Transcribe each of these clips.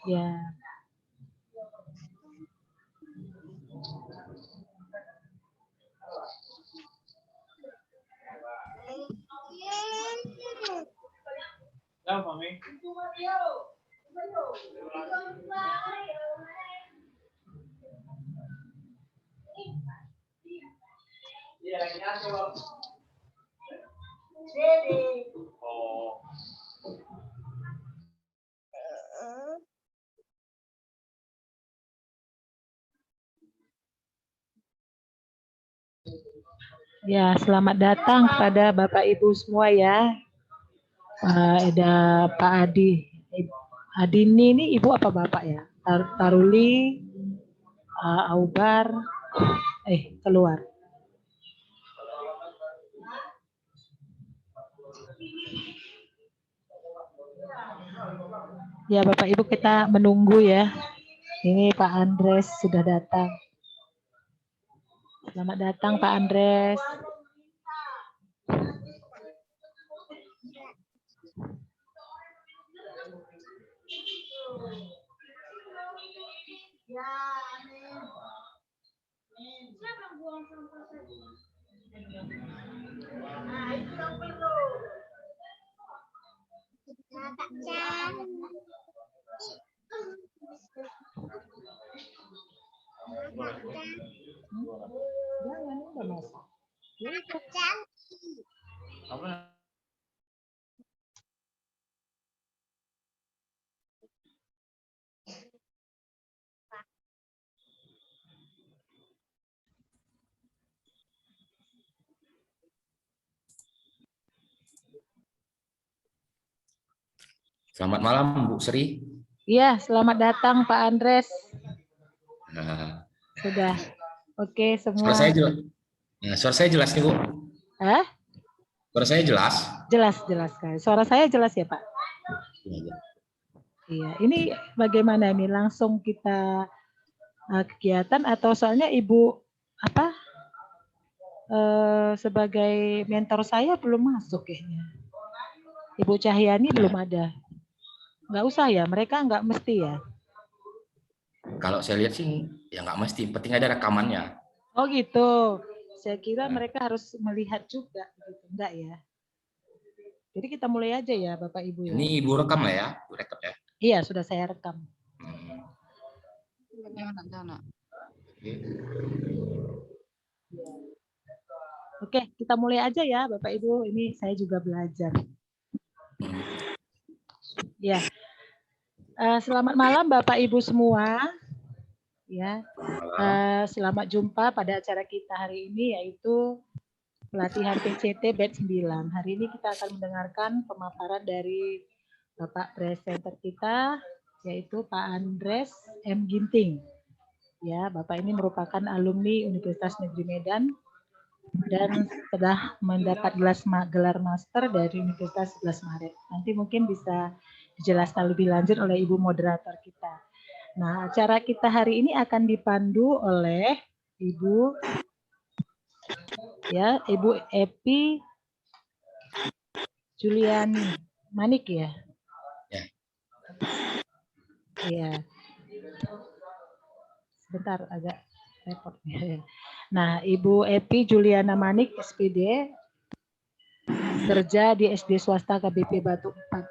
Ya. Ya, selamat datang pada Bapak Ibu semua ya. Ada Pak Adi. Adini ini Ibu apa Bapak ya? Taruli, Aubar, keluar. Ya Bapak Ibu kita menunggu ya. Ini Pak Andres sudah datang. Selamat datang Pak Andres. Jangan udah masak. Selamat malam Bu Sri. Iya, selamat datang Pak Andres. Nah, sudah oke semua. Suara saya jelas. Nah, suara saya jelas nih Bu. Suara saya jelas. Jelas kan. Suara saya jelas ya Pak. Iya. Ini bagaimana nih? Langsung kita kegiatan atau soalnya Ibu sebagai mentor saya belum masuk kayaknya. Ibu Cahyani belum ada. Nggak usah ya, mereka nggak mesti ya. Kalau saya lihat sih ya nggak mesti, penting ada rekamannya. Oh gitu. Saya kira mereka harus melihat juga, gitu. Enggak ya. Jadi kita mulai aja ya Bapak Ibu ya. Ini Ibu rekam lah ya, Ibu rekam ya. Iya sudah saya rekam. Oke, kita mulai aja ya Bapak Ibu. Ini saya juga belajar. Ya. Selamat malam Bapak Ibu semua. Ya. Selamat jumpa pada acara kita hari ini yaitu pelatihan PCT batch 9. Hari ini kita akan mendengarkan pemaparan dari Bapak presenter kita yaitu Pak Andres M. Ginting. Ya, Bapak ini merupakan alumni Universitas Negeri Medan dan telah mendapat gelar master dari Universitas 11 Maret. Nanti mungkin bisa dijelaskan lebih lanjut oleh Ibu moderator kita. Nah, acara kita hari ini akan dipandu oleh Ibu Epi Juliani Manik ya. Iya. Sebentar agak repot. Nah, Ibu Epi Juliana Manik SPD kerja di SD swasta KBP Batu 4.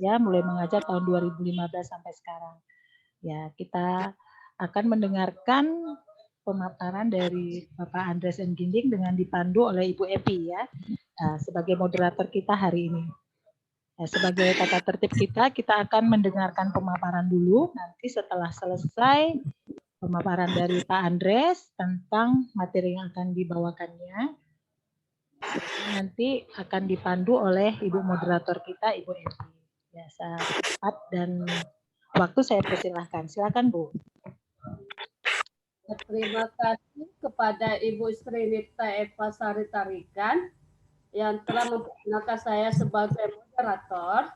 Ya, mulai mengajar tahun 2015 sampai sekarang. Ya, kita akan mendengarkan pemaparan dari Bapak Andres M. Ginting dengan dipandu oleh Ibu Epi ya. Sebagai moderator kita hari ini. Sebagai tata tertib kita akan mendengarkan pemaparan dulu. Nanti setelah selesai pemaparan dari Pak Andres tentang materi yang akan dibawakannya, nanti akan dipandu oleh Ibu moderator kita, Ibu Evi. Ya, cepat dan waktu saya persilahkan. Silakan Bu. Terima kasih kepada Ibu Srinita Eva Sari Tarigan yang telah memperkenalkan saya sebagai moderator.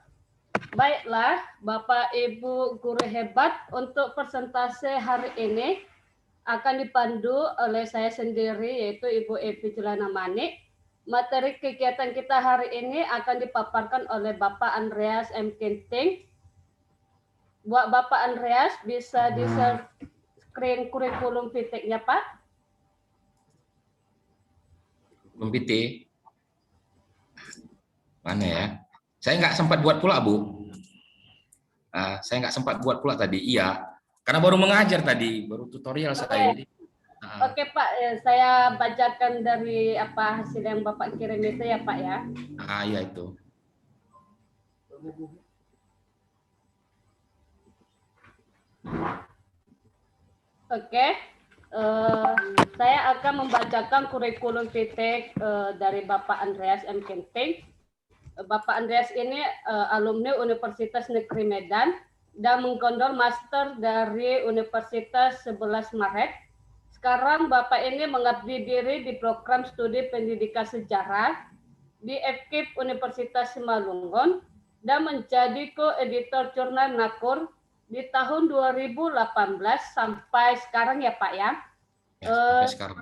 Baiklah, Bapak Ibu guru hebat, untuk presentasi hari ini akan dipandu oleh saya sendiri yaitu Ibu Evi Juliana Manik. Materi kegiatan kita hari ini akan dipaparkan oleh Bapak Andreas M. Ginting buat Bapak Andreas bisa di-share screen kurikulum VTEC-nya, Pak. Kurikulum PT. Mana ya? Saya nggak sempat buat pula, Bu. Saya nggak sempat buat pula tadi. Iya, karena baru mengajar tadi, baru tutorial saya. Jadi, Oke Pak, saya bacakan dari apa hasil yang Bapak kirim itu ya Pak ya. Iya itu. Oke, saya akan membacakan kurikulum VTEC dari Bapak Andreas M. Kenting. Bapak Andreas ini alumni Universitas Negeri Medan dan menggondol master dari Universitas 11 Maret. Sekarang Bapak ini mengabdi diri di program studi pendidikan sejarah di FKIP Universitas Simalungun dan menjadi ko-editor jurnal Nakur di tahun 2018 sampai sekarang ya Pak ya. Sampai sekarang.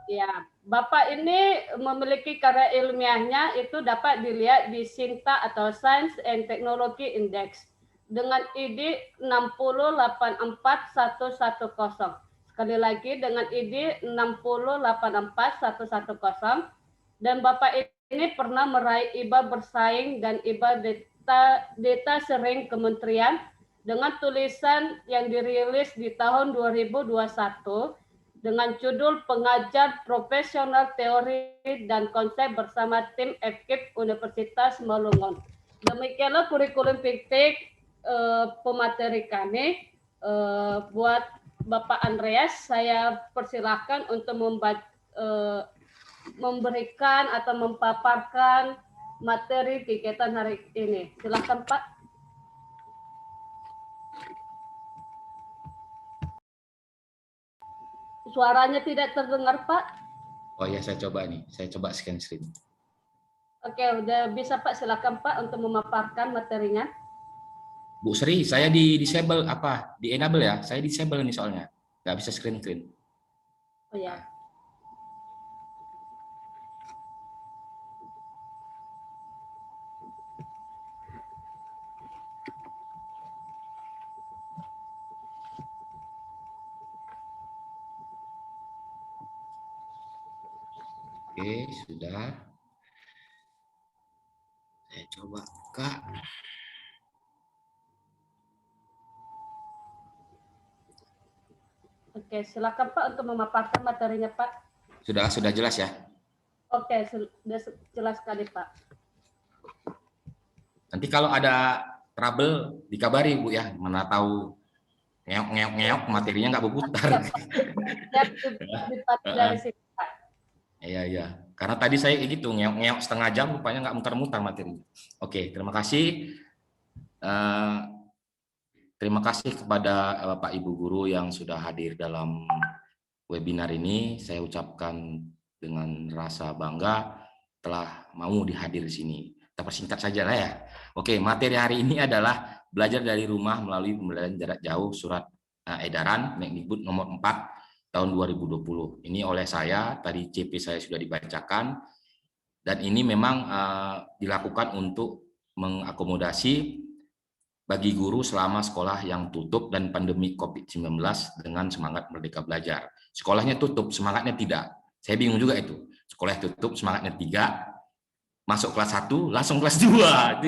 Ya, Bapak ini memiliki karya ilmiahnya itu dapat dilihat di SINTA atau Science and Technology Index dengan ID 6084110. Sekali lagi dengan ID 6084110 dan Bapak ini pernah meraih IBA bersaing dan IBA data sering kementerian dengan tulisan yang dirilis di tahun 2021 dengan judul Pengajar Profesional Teori dan Konsep bersama tim FKIP Universitas Simalungun. Demikianlah kurikulum VTEC pemateri kami. Buat Bapak Andreas, saya persilahkan untuk memberikan atau memaparkan materi kegiatan hari ini. Silakan Pak. Suaranya tidak terdengar Pak. Oh ya, saya coba nih. Saya coba scan screen. Oke, udah bisa Pak. Silakan Pak untuk memaparkan materinya. Bu Sri, saya di disable apa? Di enable ya? Saya disable nih soalnya. Nggak bisa screen. Oh ya. Oke, sudah. Saya coba buka. Oke, silakan Pak untuk memaparkan materinya Pak. Sudah jelas ya? Oke, sudah jelas sekali Pak. Nanti kalau ada trouble dikabari Bu ya, mana tahu ngeok materinya nggak berputar. Iya. Karena tadi saya gitu ngeok setengah jam, rupanya nggak muter-muter materinya. Oke, terima kasih. Terima kasih kepada Bapak Ibu Guru yang sudah hadir dalam webinar ini. Saya ucapkan dengan rasa bangga telah mau dihadir di sini. Kita persingkat saja lah ya. Oke, materi hari ini adalah belajar dari rumah melalui pembelajaran jarak jauh surat edaran Mendikbud nomor 4 tahun 2020. Ini oleh saya, tadi CP saya sudah dibacakan, dan ini memang dilakukan untuk mengakomodasi bagi guru selama sekolah yang tutup dan pandemi COVID-19 dengan semangat merdeka belajar. Sekolahnya tutup, semangatnya tidak. Saya bingung juga itu. Sekolah tutup, semangatnya 3, masuk kelas 1, langsung kelas 2.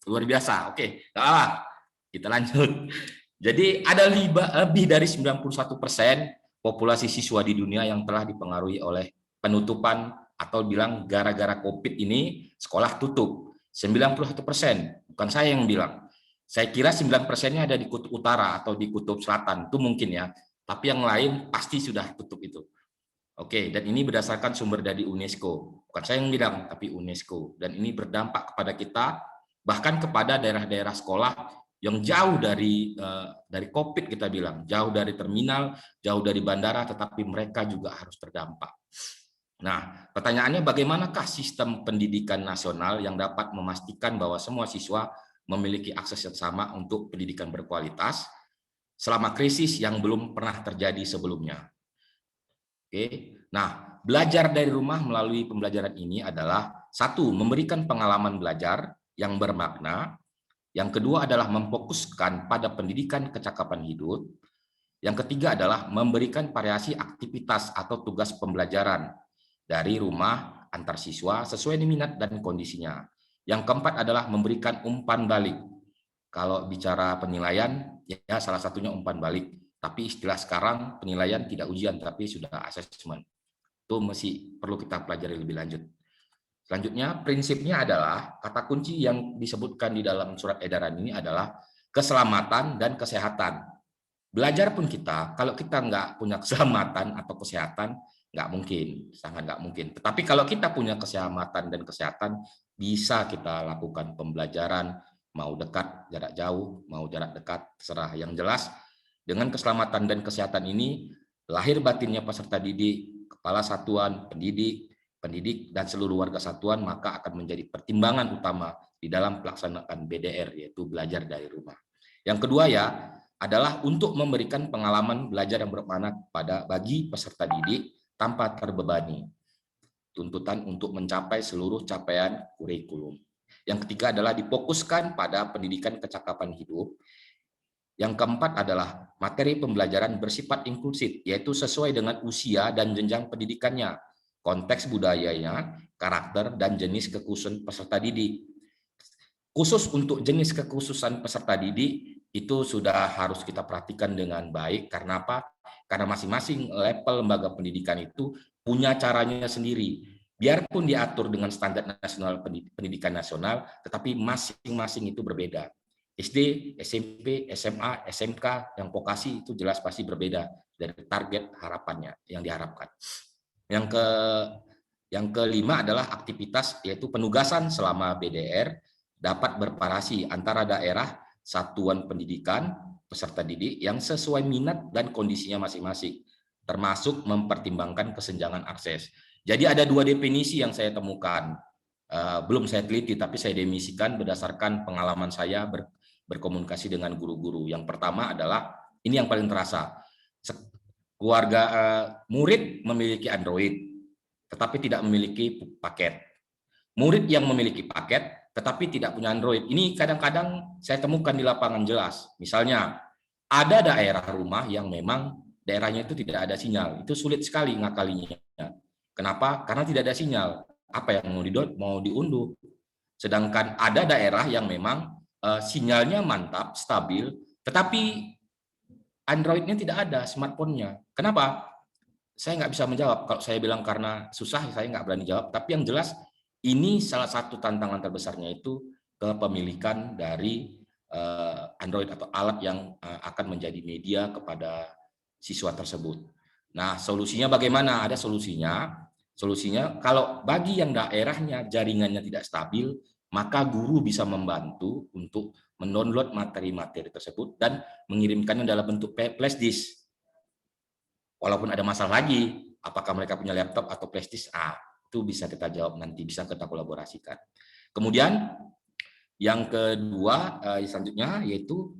Luar biasa. Oke, nggak apa-apa. Kita lanjut. Jadi ada lebih dari 91% populasi siswa di dunia yang telah dipengaruhi oleh penutupan atau bilang gara-gara COVID ini sekolah tutup. 91%, bukan saya yang bilang. Saya kira 9%-nya ada di kutub utara atau di kutub selatan, itu mungkin ya. Tapi yang lain pasti sudah tutup itu. Oke, dan ini berdasarkan sumber dari UNESCO. Bukan saya yang bilang, tapi UNESCO. Dan ini berdampak kepada kita, bahkan kepada daerah-daerah sekolah yang jauh dari COVID kita bilang, jauh dari terminal, jauh dari bandara, tetapi mereka juga harus terdampak. Nah, pertanyaannya bagaimanakah sistem pendidikan nasional yang dapat memastikan bahwa semua siswa memiliki akses yang sama untuk pendidikan berkualitas selama krisis yang belum pernah terjadi sebelumnya. Oke, nah belajar dari rumah melalui pembelajaran ini adalah 1. Memberikan pengalaman belajar yang bermakna, Yang kedua adalah memfokuskan pada pendidikan kecakapan hidup. Yang ketiga adalah memberikan variasi aktivitas atau tugas pembelajaran dari rumah antar siswa sesuai minat dan kondisinya. Yang keempat adalah memberikan umpan balik. Kalau bicara penilaian, ya salah satunya umpan balik. Tapi istilah sekarang penilaian tidak ujian, tapi sudah asesmen. Itu masih perlu kita pelajari lebih lanjut. Selanjutnya, prinsipnya adalah kata kunci yang disebutkan di dalam surat edaran ini adalah keselamatan dan kesehatan. Belajar pun kita, kalau kita nggak punya keselamatan atau kesehatan, nggak mungkin, sangat nggak mungkin. Tetapi kalau kita punya keselamatan dan kesehatan, bisa kita lakukan pembelajaran, mau dekat, jarak jauh, mau jarak dekat, terserah. Yang jelas, dengan keselamatan dan kesehatan ini, lahir batinnya peserta didik, kepala satuan, pendidik, dan seluruh warga satuan, maka akan menjadi pertimbangan utama di dalam pelaksanaan BDR, yaitu belajar dari rumah. Yang kedua adalah untuk memberikan pengalaman belajar yang bermakna bagi peserta didik tanpa terbebani. Tuntutan untuk mencapai seluruh capaian kurikulum. Yang ketiga adalah difokuskan pada pendidikan kecakapan hidup. Yang keempat adalah materi pembelajaran bersifat inklusif, yaitu sesuai dengan usia dan jenjang pendidikannya, konteks budayanya, karakter, dan jenis kekhususan peserta didik. Khusus untuk jenis kekhususan peserta didik, itu sudah harus kita perhatikan dengan baik. Karena apa? Karena masing-masing level lembaga pendidikan itu punya caranya sendiri. Biarpun diatur dengan standar nasional pendidikan nasional, tetapi masing-masing itu berbeda. SD, SMP, SMA, SMK, yang vokasi itu jelas pasti berbeda dari target harapannya yang diharapkan. Yang kelima adalah aktivitas, yaitu penugasan selama BDR dapat bervariasi antara daerah, satuan pendidikan, peserta didik yang sesuai minat dan kondisinya masing-masing, termasuk mempertimbangkan kesenjangan akses. Jadi ada dua definisi yang saya temukan, belum saya teliti, tapi saya definisikan berdasarkan pengalaman saya berkomunikasi dengan guru-guru. Yang pertama adalah, ini yang paling terasa, keluarga murid memiliki Android, tetapi tidak memiliki paket. Murid yang memiliki paket, tetapi tidak punya Android. Ini kadang-kadang saya temukan di lapangan jelas. Misalnya, ada daerah rumah yang memang daerahnya itu tidak ada sinyal. Itu sulit sekali ngakalinya. Kenapa? Karena tidak ada sinyal. Apa yang mau diunduh? Sedangkan ada daerah yang memang sinyalnya mantap, stabil, tetapi Android-nya tidak ada, smartphone-nya. Kenapa? Saya nggak bisa menjawab. Kalau saya bilang karena susah, saya nggak berani jawab. Tapi yang jelas, ini salah satu tantangan terbesarnya itu kepemilikan dari Android atau alat yang akan menjadi media kepada siswa tersebut. Nah, solusinya bagaimana? Ada solusinya. Solusinya kalau bagi yang daerahnya jaringannya tidak stabil, maka guru bisa membantu untuk mendownload materi-materi tersebut dan mengirimkannya dalam bentuk flash disk. Walaupun ada masalah lagi, apakah mereka punya laptop atau flash disk? Itu bisa kita jawab nanti, bisa kita kolaborasikan. Kemudian yang kedua selanjutnya yaitu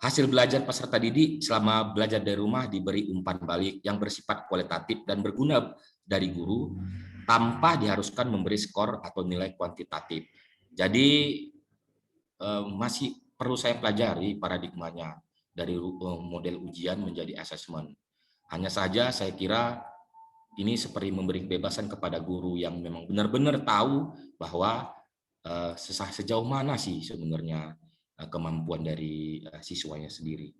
hasil belajar peserta didik selama belajar dari rumah diberi umpan balik yang bersifat kualitatif dan berguna dari guru tanpa diharuskan memberi skor atau nilai kuantitatif. Jadi masih perlu saya pelajari paradigmanya dari model ujian menjadi asesmen. Hanya saja saya kira ini seperti memberi kebebasan kepada guru yang memang benar-benar tahu bahwa sejauh mana sih sebenarnya kemampuan dari siswanya sendiri.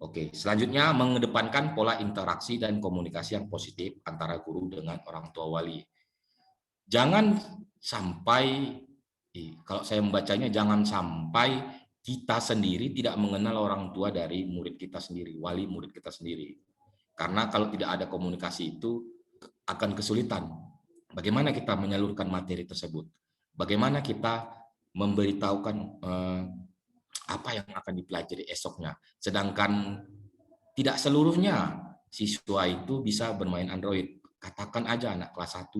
Oke, selanjutnya mengedepankan pola interaksi dan komunikasi yang positif antara guru dengan orang tua wali. Jangan sampai, kalau saya membacanya, jangan sampai kita sendiri tidak mengenal orang tua dari murid kita sendiri, wali murid kita sendiri. Karena kalau tidak ada komunikasi itu akan kesulitan. Bagaimana kita menyalurkan materi tersebut? Bagaimana kita memberitahukan apa yang akan dipelajari esoknya. Sedangkan tidak seluruhnya siswa itu bisa bermain Android. Katakan aja anak kelas 1,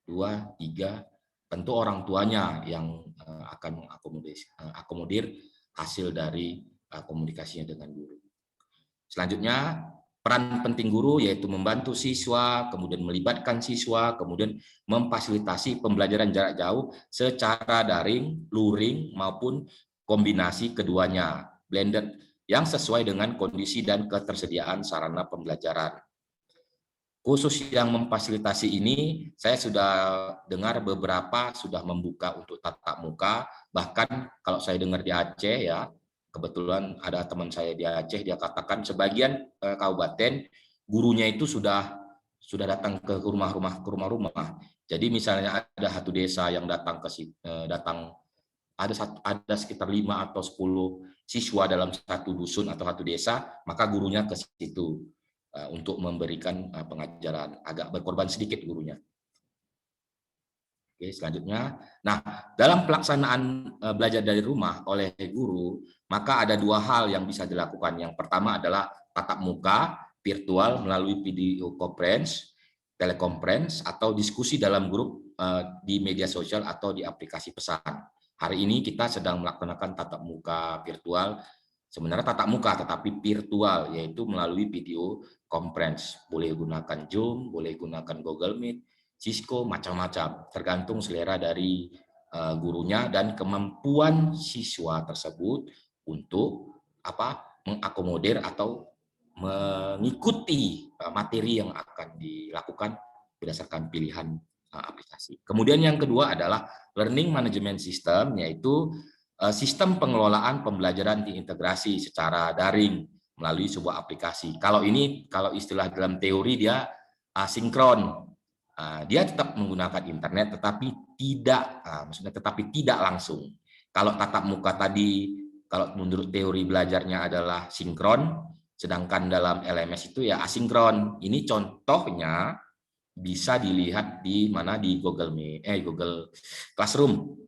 2, 3, tentu orang tuanya yang akan mengakomodir hasil dari komunikasinya dengan guru. Selanjutnya, peran penting guru yaitu membantu siswa, kemudian melibatkan siswa, kemudian memfasilitasi pembelajaran jarak jauh secara daring, luring, maupun kombinasi keduanya, blended, yang sesuai dengan kondisi dan ketersediaan sarana pembelajaran. Khusus yang memfasilitasi ini, saya sudah dengar beberapa sudah membuka untuk tatap muka, bahkan kalau saya dengar di Aceh ya, kebetulan ada teman saya di Aceh, dia katakan sebagian kabupaten gurunya itu sudah datang ke rumah-rumah. Jadi misalnya ada satu desa yang datang ada sekitar 5 atau 10 siswa dalam satu dusun atau satu desa, maka gurunya ke situ untuk memberikan pengajaran, agak berkorban sedikit gurunya. Oke, selanjutnya. Nah, dalam pelaksanaan belajar dari rumah oleh guru, maka ada 2 hal yang bisa dilakukan. Yang pertama adalah tatap muka virtual melalui video conference, teleconference, atau diskusi dalam grup di media sosial atau di aplikasi pesan. Hari ini kita sedang melaksanakan tatap muka virtual. Sebenarnya tatap muka tetapi virtual, yaitu melalui video conference. Boleh gunakan Zoom, boleh gunakan Google Meet, Cisco, macam-macam. Tergantung selera dari gurunya dan kemampuan siswa tersebut untuk mengakomodir atau mengikuti materi yang akan dilakukan berdasarkan pilihan aplikasi. Kemudian yang kedua adalah learning management system, yaitu sistem pengelolaan pembelajaran diintegrasi secara daring melalui sebuah aplikasi. Kalau istilah dalam teori dia asinkron. Dia tetap menggunakan internet tetapi tidak langsung. Kalau tatap muka tadi, kalau menurut teori belajarnya adalah sinkron, sedangkan dalam LMS itu ya asinkron. Ini contohnya bisa dilihat di Google Classroom,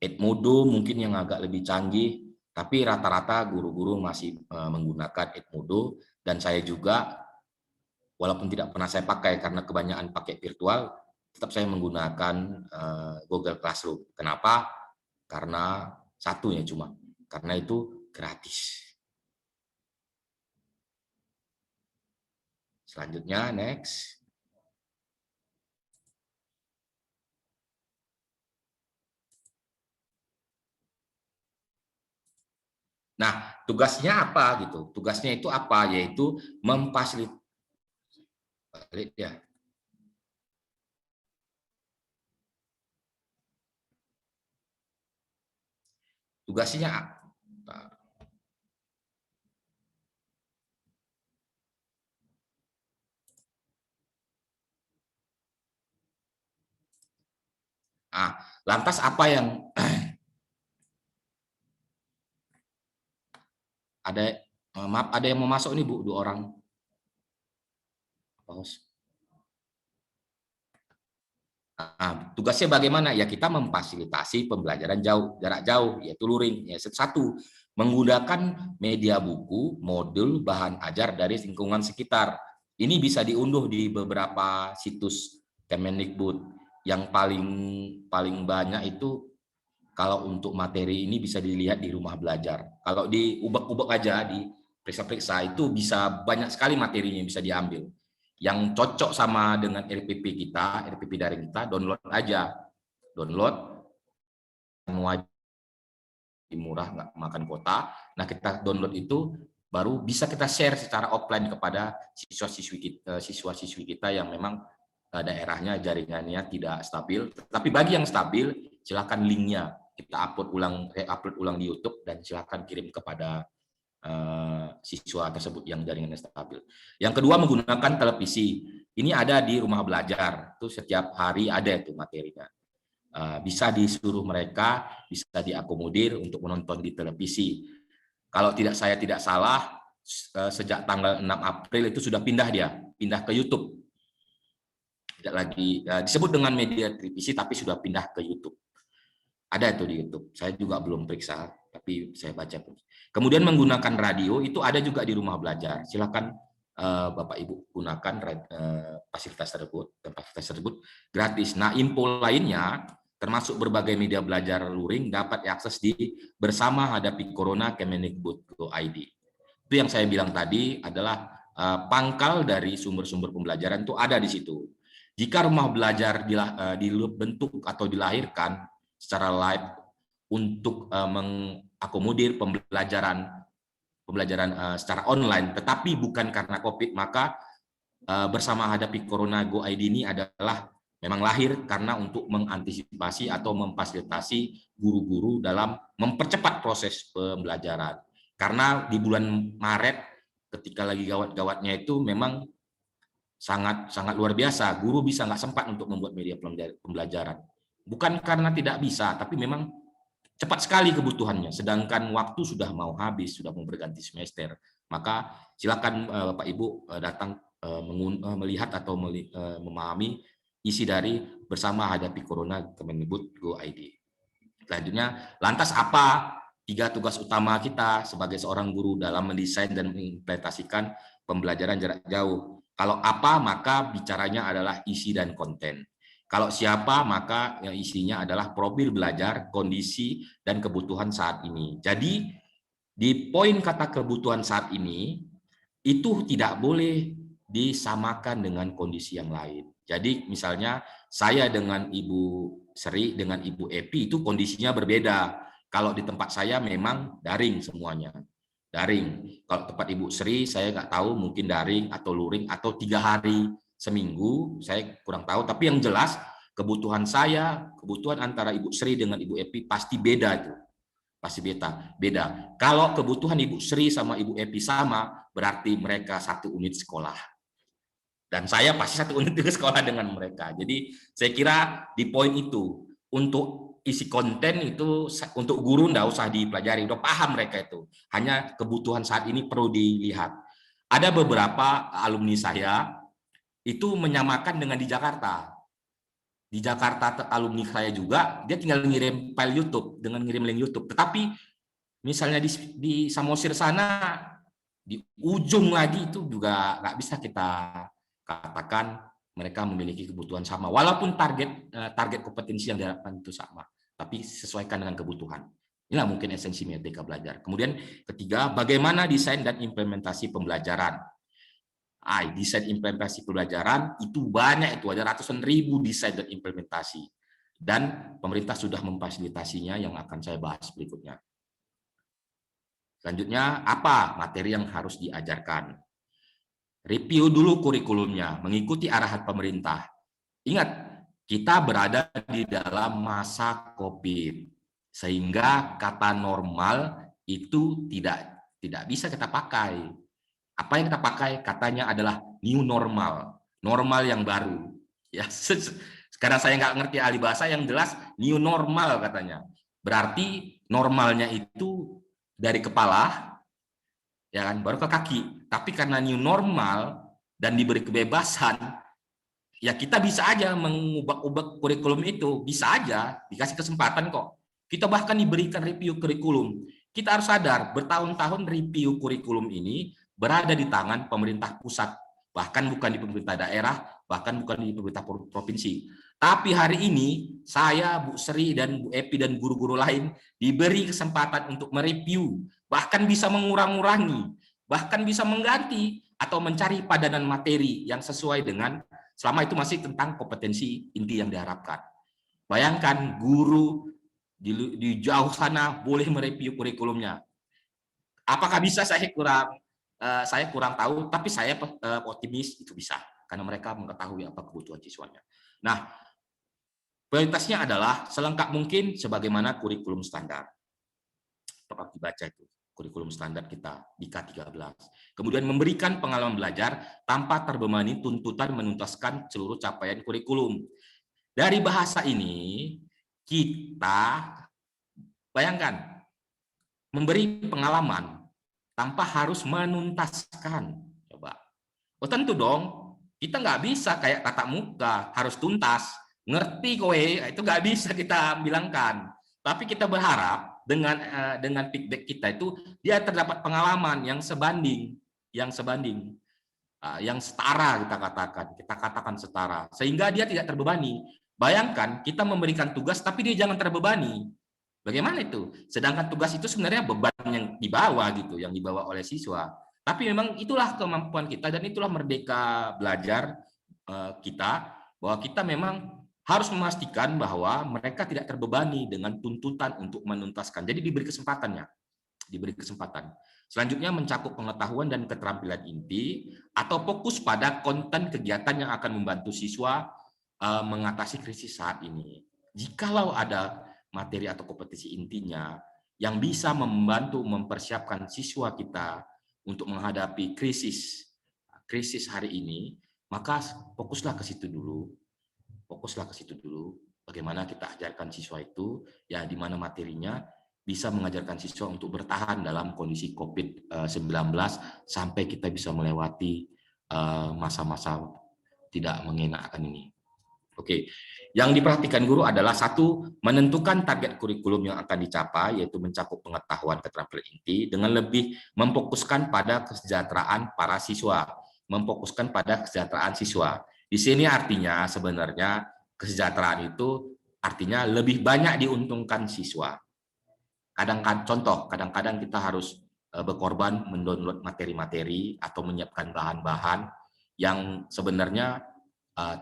Edmodo mungkin yang agak lebih canggih, tapi rata-rata guru-guru masih menggunakan Edmodo, dan saya juga walaupun tidak pernah saya pakai karena kebanyakan pakai virtual, tetap saya menggunakan Google Classroom. Kenapa? Karena karena itu gratis. Selanjutnya, next. Nah, tugasnya apa gitu? Tugasnya itu apa? Yaitu memfasilitasi. Tugasnya lantas apa yang ada yang mau masuk nih Bu, 2 orang. Tugasnya bagaimana? Ya kita memfasilitasi pembelajaran jarak jauh, yaitu luring. Ya, 1, menggunakan media buku, modul, bahan ajar dari lingkungan sekitar. Ini bisa diunduh di beberapa situs Kemendikbud. Yang paling banyak itu kalau untuk materi ini bisa dilihat di rumah belajar. Kalau di ubek-ubek aja, di periksa-periksa itu bisa banyak sekali materinya yang bisa diambil. Yang cocok sama dengan RPP daring kita, download aja. Download, murah, nggak makan kuota. Nah, kita download itu baru bisa kita share secara offline kepada siswa-siswi kita yang memang daerahnya jaringannya tidak stabil. Tapi bagi yang stabil, silakan linknya kita upload ulang di YouTube dan silakan kirim kepada siswa tersebut yang jaringannya stabil. Yang kedua, menggunakan televisi. Ini ada di rumah belajar, itu setiap hari ada itu materinya. Bisa disuruh mereka, bisa diakomodir untuk menonton di televisi. Kalau saya tidak salah, sejak tanggal 6 April itu sudah pindah ke YouTube. Tidak lagi disebut dengan media televisi, tapi sudah pindah ke YouTube. Ada itu di YouTube. Saya juga belum periksa, tapi saya baca. Kemudian menggunakan radio itu ada juga di rumah belajar. Silakan Bapak Ibu gunakan fasilitas tersebut gratis. Nah, info lainnya termasuk berbagai media belajar luring dapat diakses di Bersama Hadapi Corona Kemendikbud.id. Itu yang saya bilang tadi adalah pangkal dari sumber-sumber pembelajaran itu ada di situ. Jika rumah belajar dibentuk atau dilahirkan secara live untuk mengakomodir pembelajaran secara online, tetapi bukan karena COVID, maka bersama hadapi Corona Go ID ini adalah memang lahir karena untuk mengantisipasi atau memfasilitasi guru-guru dalam mempercepat proses pembelajaran. Karena di bulan Maret ketika lagi gawat-gawatnya itu memang sangat luar biasa, guru bisa nggak sempat untuk membuat media pembelajaran. Bukan karena tidak bisa, tapi memang cepat sekali kebutuhannya, sedangkan waktu sudah mau habis, sudah mau berganti semester. Maka silakan Bapak Ibu datang melihat atau memahami isi dari bersama hadapi Corona Kemendikbud Go ID. Selanjutnya, lantas apa 3 tugas utama kita sebagai seorang guru dalam mendesain dan mengimplementasikan pembelajaran jarak jauh? Kalau apa, maka bicaranya adalah isi dan konten. Kalau siapa, maka yang isinya adalah profil belajar, kondisi, dan kebutuhan saat ini. Jadi, di poin kata kebutuhan saat ini, itu tidak boleh disamakan dengan kondisi yang lain. Jadi, misalnya, saya dengan Ibu Sri, dengan Ibu Epi, itu kondisinya berbeda. Kalau di tempat saya memang daring semuanya. Daring. Kalau tempat Ibu Sri, saya nggak tahu, mungkin daring, atau luring, atau 3 hari seminggu, saya kurang tahu, tapi yang jelas kebutuhan saya, kebutuhan antara Ibu Sri dengan Ibu Epi pasti beda itu. Pasti beda. Kalau kebutuhan Ibu Sri sama Ibu Epi sama, berarti mereka satu unit sekolah. Dan saya pasti satu unit sekolah dengan mereka. Jadi saya kira di poin itu, untuk isi konten itu untuk guru nggak usah dipelajari, udah paham mereka itu. Hanya kebutuhan saat ini perlu dilihat. Ada beberapa alumni saya itu menyamakan dengan di Jakarta. Di Jakarta alumni saya juga, dia tinggal ngirim file YouTube dengan ngirim link YouTube. Tetapi misalnya di Samosir sana, di ujung lagi itu juga nggak bisa kita katakan mereka memiliki kebutuhan sama. Walaupun target kompetensi yang diharapkan itu sama, tapi sesuaikan dengan kebutuhan. Inilah mungkin esensi Merdeka Belajar. Kemudian ketiga, bagaimana desain dan implementasi pembelajaran. Desain implementasi pembelajaran itu banyak, itu ada ratusan ribu desain dan implementasi, dan pemerintah sudah memfasilitasinya yang akan saya bahas berikutnya. Selanjutnya, apa materi yang harus diajarkan? Review dulu kurikulumnya, mengikuti arahan pemerintah. Ingat, kita berada di dalam masa COVID, sehingga kata normal itu tidak bisa kita pakai. Apa yang kita pakai katanya adalah new normal, normal yang baru. Ya, sekarang saya nggak ngerti ahli bahasa, yang jelas new normal katanya. Berarti normalnya itu dari kepala, ya kan, baru ke kaki. Tapi karena new normal dan diberi kebebasan, ya kita bisa aja mengubah-ubah kurikulum itu, bisa aja, dikasih kesempatan kok. Kita bahkan diberikan review kurikulum. Kita harus sadar, bertahun-tahun review kurikulum ini berada di tangan pemerintah pusat, bahkan bukan di pemerintah daerah, bahkan bukan di pemerintah provinsi. Tapi hari ini, saya, Bu Sri, dan Bu Epi, dan guru-guru lain diberi kesempatan untuk mereview, bahkan bisa mengurangi, bahkan bisa mengganti, atau mencari padanan materi yang sesuai dengan, selama itu masih tentang kompetensi inti yang diharapkan. Bayangkan, guru di jauh sana boleh mereview kurikulumnya. Apakah bisa? Saya kurang tahu, tapi saya optimis itu bisa, karena mereka mengetahui apa kebutuhan siswanya. Nah, prioritasnya adalah selengkap mungkin sebagaimana kurikulum standar. Tepat dibaca itu, kurikulum standar kita di K13. Kemudian memberikan pengalaman belajar tanpa terbebani tuntutan menuntaskan seluruh capaian kurikulum. Dari bahasa ini, kita bayangkan, memberi pengalaman tanpa harus menuntaskan. Coba. Oh tentu dong, kita nggak bisa kayak tatap muka, harus tuntas. Ngerti kowe, itu nggak bisa kita bilangkan. Tapi kita berharap dengan feedback kita itu, dia terdapat pengalaman yang sebanding, yang setara kita katakan setara. Sehingga dia tidak terbebani. Bayangkan, kita memberikan tugas, tapi dia jangan terbebani. Bagaimana itu? Sedangkan tugas itu sebenarnya beban yang dibawa gitu, yang dibawa oleh siswa. Tapi memang itulah kemampuan kita dan itulah Merdeka Belajar kita, bahwa kita memang harus memastikan bahwa mereka tidak terbebani dengan tuntutan untuk menuntaskan. Jadi diberi kesempatannya, diberi kesempatan. Selanjutnya mencakup pengetahuan dan keterampilan inti atau fokus pada konten kegiatan yang akan membantu siswa mengatasi krisis saat ini. Jikalau ada materi atau kompetisi intinya yang bisa membantu mempersiapkan siswa kita untuk menghadapi krisis hari ini, maka fokuslah ke situ dulu. Fokuslah ke situ dulu. Bagaimana kita ajarkan siswa itu, ya di mana materinya bisa mengajarkan siswa untuk bertahan dalam kondisi COVID-19 sampai kita bisa melewati masa-masa tidak mengenakan ini. Oke, yang diperhatikan guru adalah satu, menentukan target kurikulum yang akan dicapai, yaitu mencakup pengetahuan keterampilan inti dengan lebih memfokuskan pada kesejahteraan para siswa, memfokuskan pada kesejahteraan siswa. Di sini artinya sebenarnya kesejahteraan itu artinya lebih banyak diuntungkan siswa. Kadang-kadang kita harus berkorban mendownload materi-materi atau menyiapkan bahan-bahan yang sebenarnya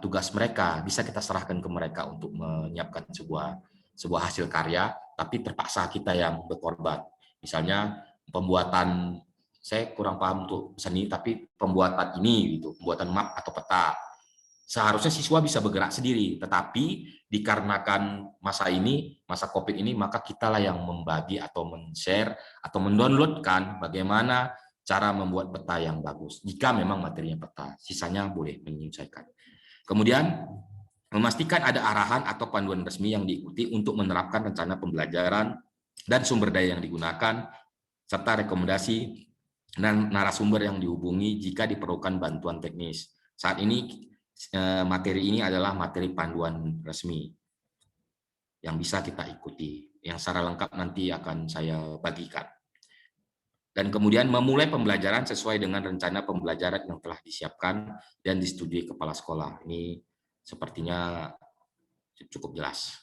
tugas mereka bisa kita serahkan ke mereka untuk menyiapkan sebuah hasil karya, tapi terpaksa kita yang berkorban. Misalnya pembuatan, saya kurang paham untuk seni, tapi pembuatan ini gitu, pembuatan map atau peta. Seharusnya siswa bisa bergerak sendiri, tetapi dikarenakan masa COVID ini, maka kitalah yang membagi atau men-share atau mendownloadkan bagaimana cara membuat peta yang bagus. Jika memang materinya peta, sisanya boleh menyesuaikan. Kemudian memastikan ada arahan atau panduan resmi yang diikuti untuk menerapkan rencana pembelajaran dan sumber daya yang digunakan, serta rekomendasi dan narasumber yang dihubungi jika diperlukan bantuan teknis. Saat ini materi ini adalah materi panduan resmi yang bisa kita ikuti, yang secara lengkap nanti akan saya bagikan. Dan kemudian memulai pembelajaran sesuai dengan rencana pembelajaran yang telah disiapkan dan disetujui kepala sekolah. Ini sepertinya cukup jelas.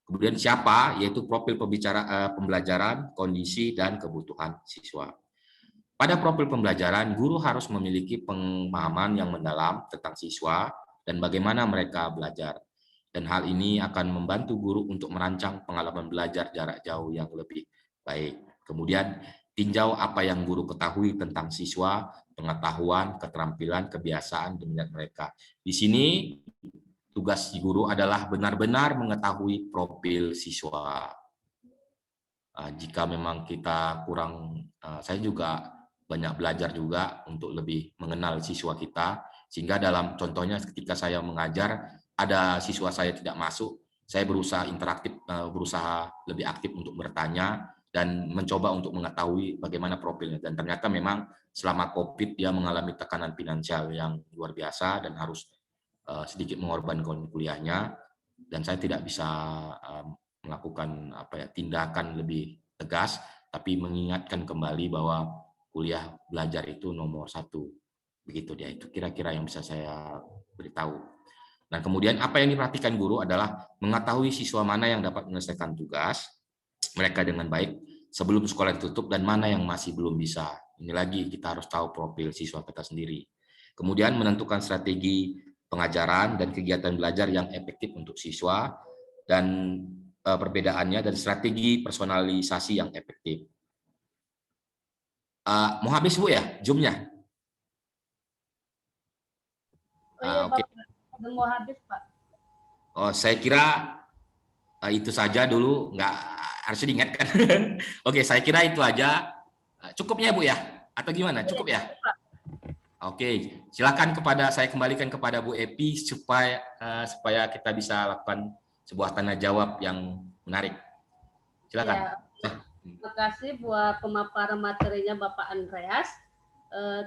Kemudian siapa, yaitu profil pembelajaran, kondisi, dan kebutuhan siswa. Pada profil pembelajaran, guru harus memiliki pemahaman yang mendalam tentang siswa dan bagaimana mereka belajar. Dan hal ini akan membantu guru untuk merancang pengalaman belajar jarak jauh yang lebih baik. Kemudian, tinjau apa yang guru ketahui tentang siswa, pengetahuan, keterampilan, kebiasaan, dan minat mereka. Di sini, tugas guru adalah benar-benar mengetahui profil siswa. Jika memang kita kurang, saya juga banyak belajar juga untuk lebih mengenal siswa kita, sehingga dalam contohnya ketika saya mengajar, ada siswa saya tidak masuk, saya berusaha interaktif, berusaha lebih aktif untuk bertanya, dan mencoba untuk mengetahui bagaimana profilnya. Dan ternyata memang selama COVID dia mengalami tekanan finansial yang luar biasa dan harus sedikit mengorbankan kuliahnya, dan saya tidak bisa melakukan tindakan lebih tegas, tapi mengingatkan kembali bahwa kuliah belajar itu nomor 1. Begitu dia, itu kira-kira yang bisa saya beritahu. Nah, kemudian apa yang diperhatikan guru adalah mengetahui siswa mana yang dapat menyelesaikan tugas mereka dengan baik sebelum sekolah ditutup dan mana yang masih belum bisa. Ini lagi kita harus tahu profil siswa kita sendiri. Kemudian menentukan strategi pengajaran dan kegiatan belajar yang efektif untuk siswa dan perbedaannya dan strategi personalisasi yang efektif. Mau habis Bu ya Zoom-nya? Oke. Mau habis Pak. Oh, saya kira itu saja dulu, nggak harus diingatkan. Oke, saya kira itu aja. Cukupnya Bu ya? Atau gimana? Cukup ya? Oke, silakan saya kembalikan kepada Bu Epi supaya kita bisa lakukan sebuah tanya jawab yang menarik. Silakan. Ya. Terima kasih buat pemaparan materinya Bapak Andreas.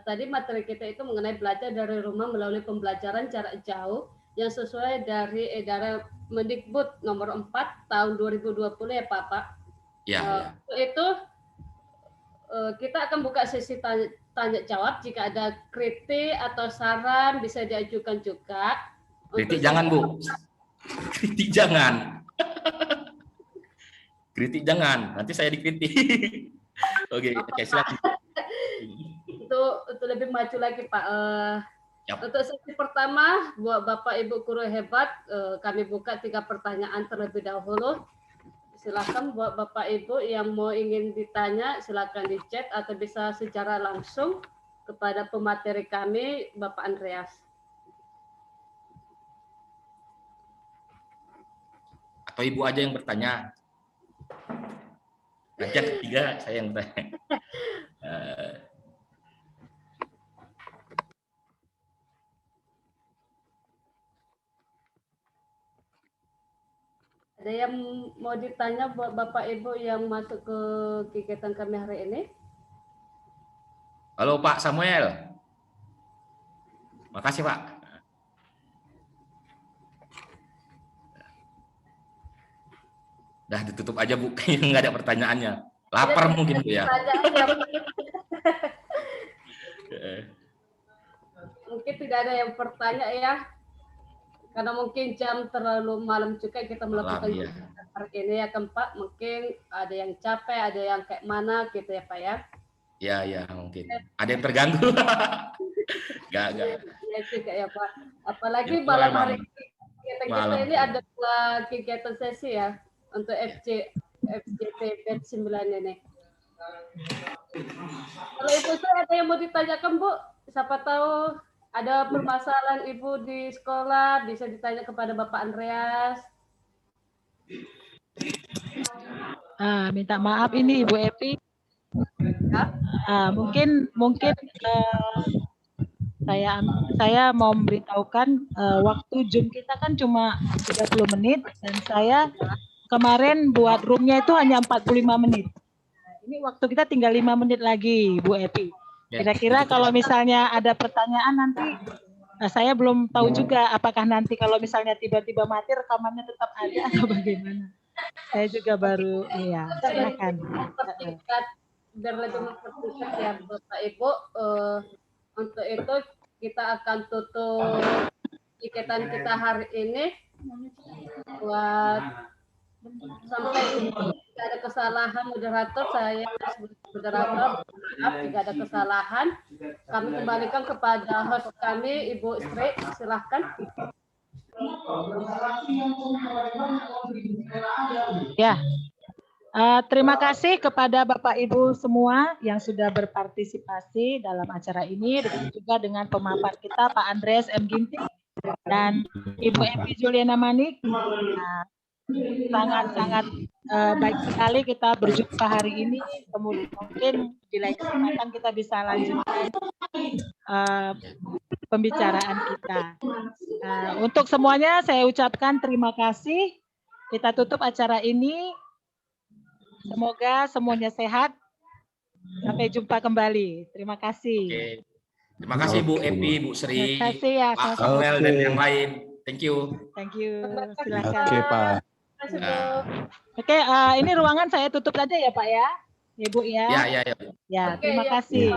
Tadi materi kita itu mengenai belajar dari rumah melalui pembelajaran jarak jauh yang sesuai dari edaran Mendikbud nomor 4 tahun 2020 ya Pak. Ya. Itu kita akan buka sesi tanya jawab. Jika ada kritik atau saran bisa diajukan juga. Kritik jangan Bu. Kritik jangan. Kritik jangan, nanti saya dikritik. Oke, silakan. Itu lebih maju lagi Pak. Yap. Untuk sesi pertama, buat Bapak Ibu guru hebat, kami buka 3 pertanyaan terlebih dahulu. Silakan buat Bapak Ibu yang mau ingin ditanya, silakan di chat atau bisa secara langsung kepada pemateri kami, Bapak Andreas. Atau Ibu aja yang bertanya. Nanti yang ketiga saya yang bertanya. Ada yang mau ditanya buat Bapak Ibu yang masuk ke kegiatan kami hari ini? Halo Pak Samuel. Makasih Pak. Dah ditutup aja Bu, kayaknya nggak ada pertanyaannya. Lapar mungkin Bu ya. Mungkin tidak ada yang bertanya ya, karena mungkin jam terlalu malam juga kita melakukan Malam, ya. hari ini ya kan Pak. Mungkin ada yang capek, ada yang kayak mana gitu ya Pak ya. Ya mungkin. Ada yang terganggu. Gak. Ya juga ya Pak. Apalagi Itu malam emang hari ini kegiatan kita malam. ini ada 2 kegiatan sesi ya untuk FJP batch 9 ini. Kalau Ibu saya ada yang mau ditanyakan Bu, siapa tahu ada permasalahan Ibu di sekolah bisa ditanya kepada Bapak Andreas. Minta maaf ini Ibu Epi. Mungkin saya mau memberitahukan waktu Zoom kita kan cuma 30 menit dan saya kemarin buat roomnya itu hanya 45 menit. Ini waktu kita tinggal 5 menit lagi, Bu Epi. Kira-kira kalau misalnya ada pertanyaan nanti, saya belum tahu juga apakah nanti kalau misalnya tiba-tiba mati rekamannya tetap ada atau bagaimana. Saya juga baru, iya, silakan. Biar lebih mempercepat ya Bapak Ibu, untuk itu kita akan tutup kegiatan kita hari ini buat sampai tidak ada kesalahan moderator, saya sebagai moderator maaf jika ada kesalahan. Kami kembalikan kepada host kami Ibu Sri, silahkan. Ya, terima kasih kepada Bapak Ibu semua yang sudah berpartisipasi dalam acara ini, juga dengan pemapar kita Pak Andreas M. Ginting dan Ibu Epi Juliana Manik. Sangat-sangat baik sekali kita berjumpa hari ini. Kemudian mungkin di lain kesempatan kita bisa lanjutkan pembicaraan kita. Untuk semuanya saya ucapkan terima kasih. Kita tutup acara ini. Semoga semuanya sehat. Sampai jumpa kembali. Terima kasih. Oke. Terima kasih Bu Epi, Bu Sri, terima kasih ya, Pak Samuel dan yang lain. Thank you. Thank you. Silakan. Oke Pak. Oke, ini ruangan saya tutup saja ya Pak ya, Ibu ya. Ya. Ya, terima kasih.